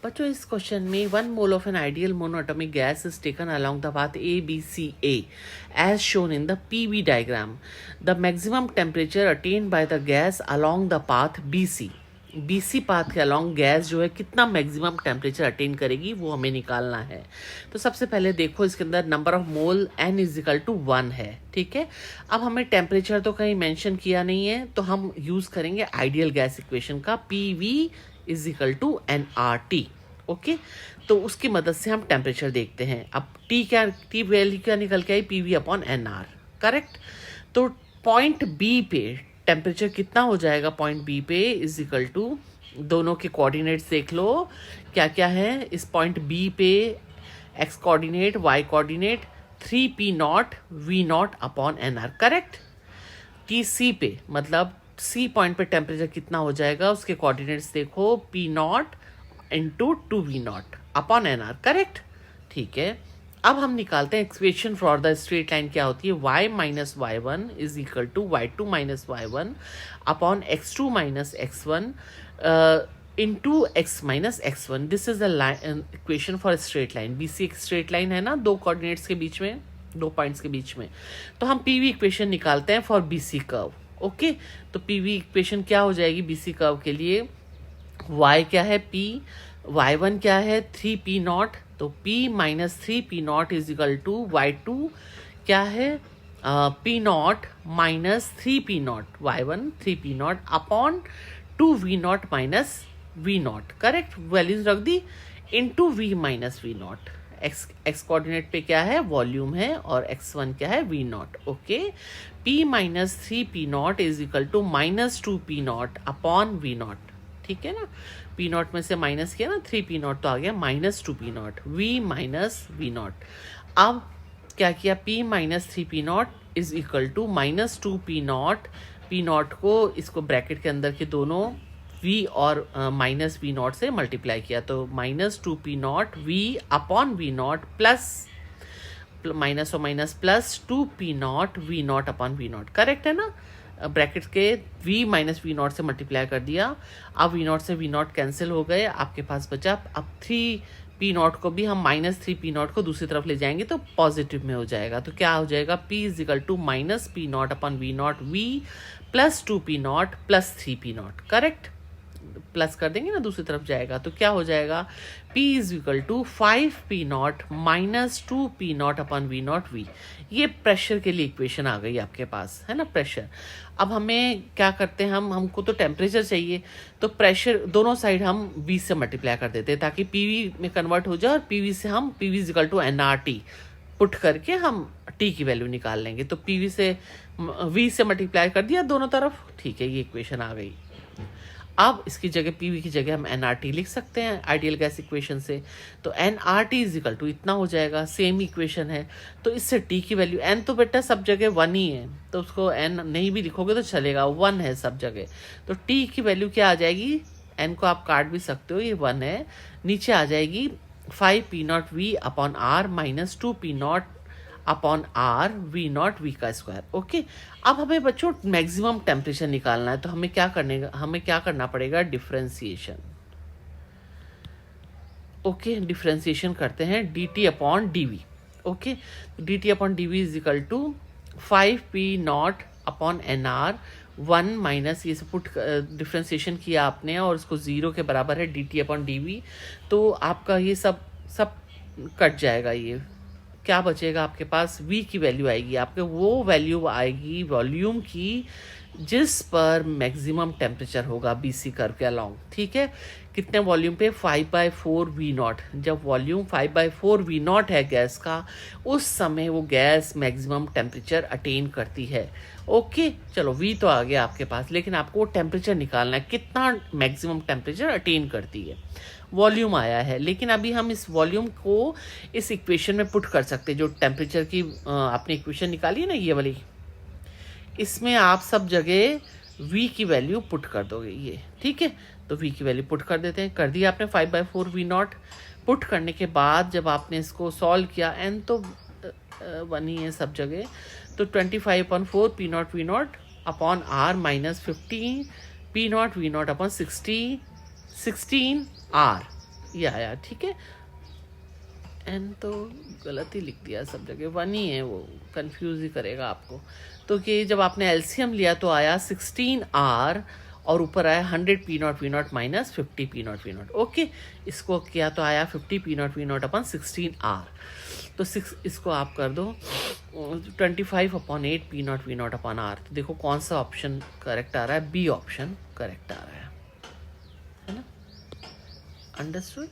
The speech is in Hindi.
बच्चों इस क्वेश्चन में 1 mole of an ideal monoatomic gas is taken along the path ABCA as shown in the PV diagram. The maximum temperature attained by the gas along the path BC path के अलॉन्ग गैस जो है कितना मैक्सिमम टेम्परेचर अटेन करेगी वो हमें निकालना है। तो सबसे पहले देखो इसके अंदर number of mole n is equal to 1 है, ठीक है। अब हमें टेम्परेचर तो कहीं मेंशन किया नहीं है, तो हम यूज करेंगे आइडियल गैस इक्वेशन का PV is equal to nRT। Okay, तो उसकी मदद से हम टेम्परेचर देखते हैं। अब T वैल्यू क्या निकल के आई, PV अपॉन nR, करेक्ट। तो पॉइंट B पे टेम्परेचर कितना हो जाएगा, पॉइंट बी पे इज इक्वल टू, दोनों के कोऑर्डिनेट्स देख लो क्या क्या है इस पॉइंट बी पे, x coordinate y coordinate 3p0 v0 upon nr, correct. T C पे मतलब सी पॉइंट पे टेम्परेचर कितना हो जाएगा, उसके कोऑर्डिनेट्स देखो p0 into 2v0 upon nr, correct, ठीक है। अब हम निकालते हैं equation for the straight line क्या होती है, y minus y one is equal to y2 minus y one upon x2 minus x1 into x minus x1। This is the equation for straight line. BC एक स्ट्रेट लाइन है ना, दो कोऑर्डिनेट्स के बीच में, दो पॉइंट्स के बीच में। तो हम PV इक्वेशन निकालते हैं फॉर BC कर्व। ओके, तो PV इक्वेशन क्या हो जाएगी BC कर्व के लिए, y क्या है p, y1 क्या है 3p0, तो p minus 3p0 is equal to y2 क्या है p0 minus 3p0, y1 3p0 upon 2v0 minus v0, correct, values रख दी, into v minus v0। X coordinate पे क्या है, वॉल्यूम है, और x1 क्या है v0। Okay, p minus 3p0 is equal to minus 2p0 upon v0, ठीक है ना। p0 में से माइनस किया ना 3p0 तो आ गया minus 2p0, v minus v0। अब क्या किया, p minus 3p0 is equal to minus 2p0, p0 को इसको ब्रैकेट के अंदर के दोनों v और माइनस v0 से मल्टीप्लाई किया, तो minus 2p0 v upon v0 plus minus और minus plus 2p0 v0 upon v0, correct है ना। ब्रैकेट के v माइनस v0 से मल्टीप्लाई कर दिया, अब v0 से v0 कैंसिल हो गए, आपके पास बचा अब 3p0 को भी हम माइनस 3p0 को दूसरी तरफ ले जाएंगे तो पॉजिटिव में हो जाएगा। तो क्या हो जाएगा, p is equal to minus p0 upon v0 v plus 2p0 plus 3p0, correct, plus कर देंगे ना दूसरी तरफ जाएगा, तो क्या हो जाएगा, p is equal to 5p0 minus 2p0 upon v0 v। ये प्रेशर के लिए इक्वेशन आ गई आपके पास, है ना, प्रेशर। अब हमें क्या करते हैं, हमको तो टेम्परेचर चाहिए, तो प्रेशर दोनों साइड हम v से मल्टीप्लाई कर देते हैं ताकि pv में कन्वर्ट हो जाए, और pv से हम pv is equal to nRT put करके हम t की वैल्यू निकाल लेंगे। तो pv से v से मल्टीप्लाई कर दिया दोनों तरफ, ठीक है, ये इक्वेशन आ गई। अब इसकी जगह PV की जगह हम nRT लिख सकते हैं आइडियल गैस इक्वेशन से, तो nRT इज इक्वल टू इतना हो जाएगा, सेम इक्वेशन है। तो इससे T की वैल्यू, n तो बेटा सब जगह 1 ही है, तो उसको n नहीं भी लिखोगे तो चलेगा, 1 है सब जगह। तो T की वैल्यू क्या आ जाएगी, n को आप काट भी सकते हो, ये 1 है, नीचे आ जाएगी 5p0 v upon r minus 2p0 upon r v0 v का स्क्वायर। ओके, अब हमें बच्चों मैक्सिमम टेम्परेचर निकालना है, तो हमें क्या करना पड़ेगा, डिफरेंशिएशन। ओके, डिफरेंशिएशन करते हैं dt upon dv। Okay, dt upon dv is equal to 5p0 upon nr 1 minus, ये सब पुट डिफरेंशिएशन किया आपने और उसको 0 के बराबर है dt अपॉन dv, तो आपका ये सब कट जाएगा, ये क्या बचेगा आपके पास, v की वैल्यू आएगी, आपके वो वैल्यू आएगी वॉल्यूम की जिस पर मैक्सिमम टेम्परेचर होगा BC कर्व के अलॉन्ग, ठीक है। कितने वॉल्यूम पे, 5/4 v0। जब वॉल्यूम 5/4 v0 है गैस का, उस समय वो गैस मैक्सिमम टेम्परेचर अटेन करती है। ओके, चलो v तो आ गया आपके पास, लेकिन आपको वो टेम्परेचर निकालना है, कितना मैक्सिमम टेम्परेचर अटेन करती है। वॉल्यूम आया है, लेकिन अभी हम इस वॉल्यूम को इस इक्वेशन में पुट कर सकते हैं, जो टेम्परेचर की आपने इक्वेशन निकाली है ना ये वाली, इसमें आप सब जगह v की वैल्यू पुट कर दोगे, ये ठीक है। तो v की वैल्यू पुट कर देते हैं, कर दिया आपने 5/4 v0। पुट करने के बाद जब आपने इसको सॉल्व किया, n तो 1 ही है सब जगह, तो 25/4 p0 v0 upon r minus 15 p0 v0 upon 16 r, या ठीक है। एन तो गलत ही लिख दिया सब जगह, 1 ही है, वो कंफ्यूज ही करेगा आपको। तो कि जब आपने एलसीएम लिया तो आया 16R और ऊपर आया 100 P0 माइनस 50 P0। ओके, इसको किया तो आया 50 P0 अपन 16R। तो 6 इसको आप कर दो 25/8 P0 अपन R। तो देखो कौन सा ऑप्शन करेक्ट आ रहा है, बी ऑप्शन करेक्ट आ रहा है ना। अंडरस्टूड।